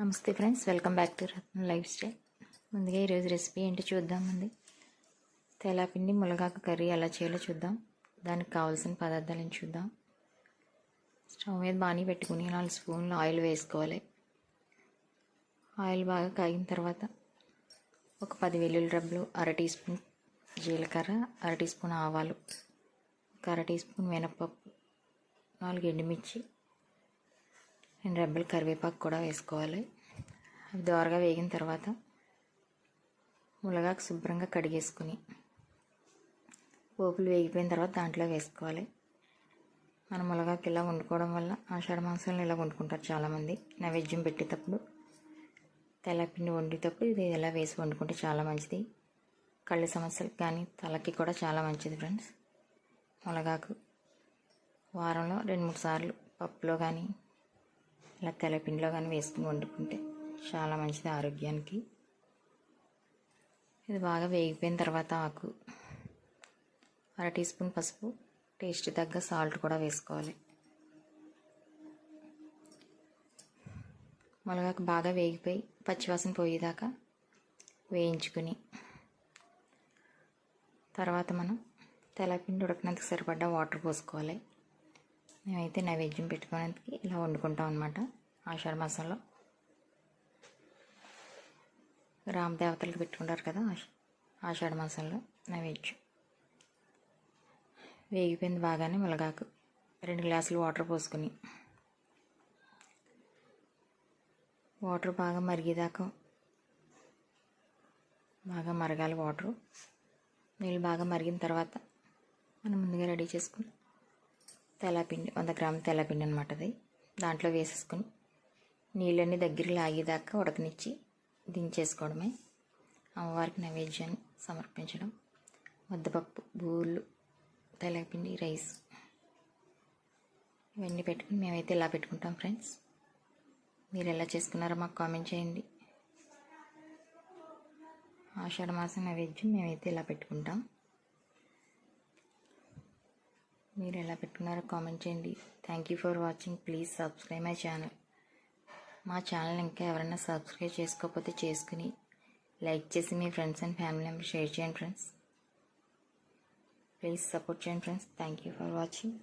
నమస్తే friends, welcome back to Ratna life style. ముందుగా ఈరోజు రెసిపీ ఏంటి చూద్దామండి. తెలాపిండి మునగాకు కర్రీ ఎలా చేయాలో చూద్దాం. దానికి కావాల్సిన పదార్థాలను చూద్దాం. స్టవ్ మీద బాణీ పెట్టుకుని 4 స్పూన్లు ఆయిల్ వేసుకోవాలి. ఆయిల్ బాగా కాగిన తర్వాత ఒక 10 వెల్లుల్లి రెబ్బలు, 1/2 టీ స్పూన్ జీలకర్ర, 1/2 టీ స్పూన్ ఆవాలు, ఒక 1/2 టీ స్పూన్ మినపప్పు, 4 ఎండుమిర్చి, 2 రెబ్బలు కరివేపాకు కూడా వేసుకోవాలి. అవి దోరగా వేగిన తర్వాత మునగాకు శుభ్రంగా కడిగేసుకుని పోపులు వేగిపోయిన తర్వాత దాంట్లో వేసుకోవాలి. మన మునగాకు ఇలా వండుకోవడం వల్ల ఆషాఢ మాసంలో ఇలా వండుకుంటారు చాలామంది. నైవేద్యం పెట్టేటప్పుడు, తెల్లపిండి వండేటప్పుడు ఇది ఇలా వేసి వండుకుంటే చాలా మంచిది. కళ్ళ సమస్యలకు కానీ తలకి కూడా చాలా మంచిది ఫ్రెండ్స్. మునగాకు వారంలో 2-3 సార్లు పప్పులో కానీ ఇలా తెల్లపిండిలో కానీ వేసుకుని వండుకుంటే చాలా మంచిది ఆరోగ్యానికి. ఇది బాగా వేగిపోయిన తర్వాత ఆకు 1/2 టీ స్పూన్ పసుపు, టేస్ట్ తగ్గ సాల్ట్ కూడా వేసుకోవాలి. మునగాకు బాగా వేగిపోయి పచ్చివాసన పోయేదాకా వేయించుకుని తర్వాత మనం తెల్లపిండి ఉడకనందుకు సరిపడ్డ వాటర్ పోసుకోవాలి. మేమైతే నైవేద్యం పెట్టుకోవడానికి ఇలా వండుకుంటాం అన్నమాట. ఆషాఢ మాసంలో రామదేవతలకు పెట్టుకుంటారు కదా ఆషాఢ మాసంలో నైవేద్యం. వేగిపోయింది బాగానే మునగాకు. 2 గ్లాసులు వాటర్ పోసుకుని వాటర్ బాగా మరిగేదాకా బాగా మరగాలి. నీళ్ళు బాగా మరిగిన తర్వాత మనం ముందుగా రెడీ చేసుకుని తెల్లపిండి 100 గ్రాముల తెల్లపిండి అనమాట. అది దాంట్లో వేసేసుకుని నీళ్ళన్నీ దగ్గర లాగేదాకా ఉడకనిచ్చి దించేసుకోవడమే. అమ్మవారికి నైవేద్యాన్ని సమర్పించడం. ముద్దపప్పు, బూరెలు, తెల్లపిండి, రైస్ ఇవన్నీ పెట్టుకుని మేమైతే ఇలా పెట్టుకుంటాం ఫ్రెండ్స్. మీరు ఎలా చేసుకున్నారో మాకు కామెంట్ చేయండి. ఆషాఢ మాసం నైవేద్యం మేమైతే ఇలా పెట్టుకుంటాం. మీరు ఎలా పెట్టుకున్నారో కామెంట్ చేయండి. Thank you for watching. Please subscribe my channel. మా ఛానల్ ఇంకా ఎవరైనా సబ్స్క్రైబ్ చేసుకోకపోతే చేసుకుని లైక్ చేసి మీ friends and family members share చేయండి ఫ్రెండ్స్. ప్లీజ్ సపోర్ట్ చేయండి friends. Thank you for watching.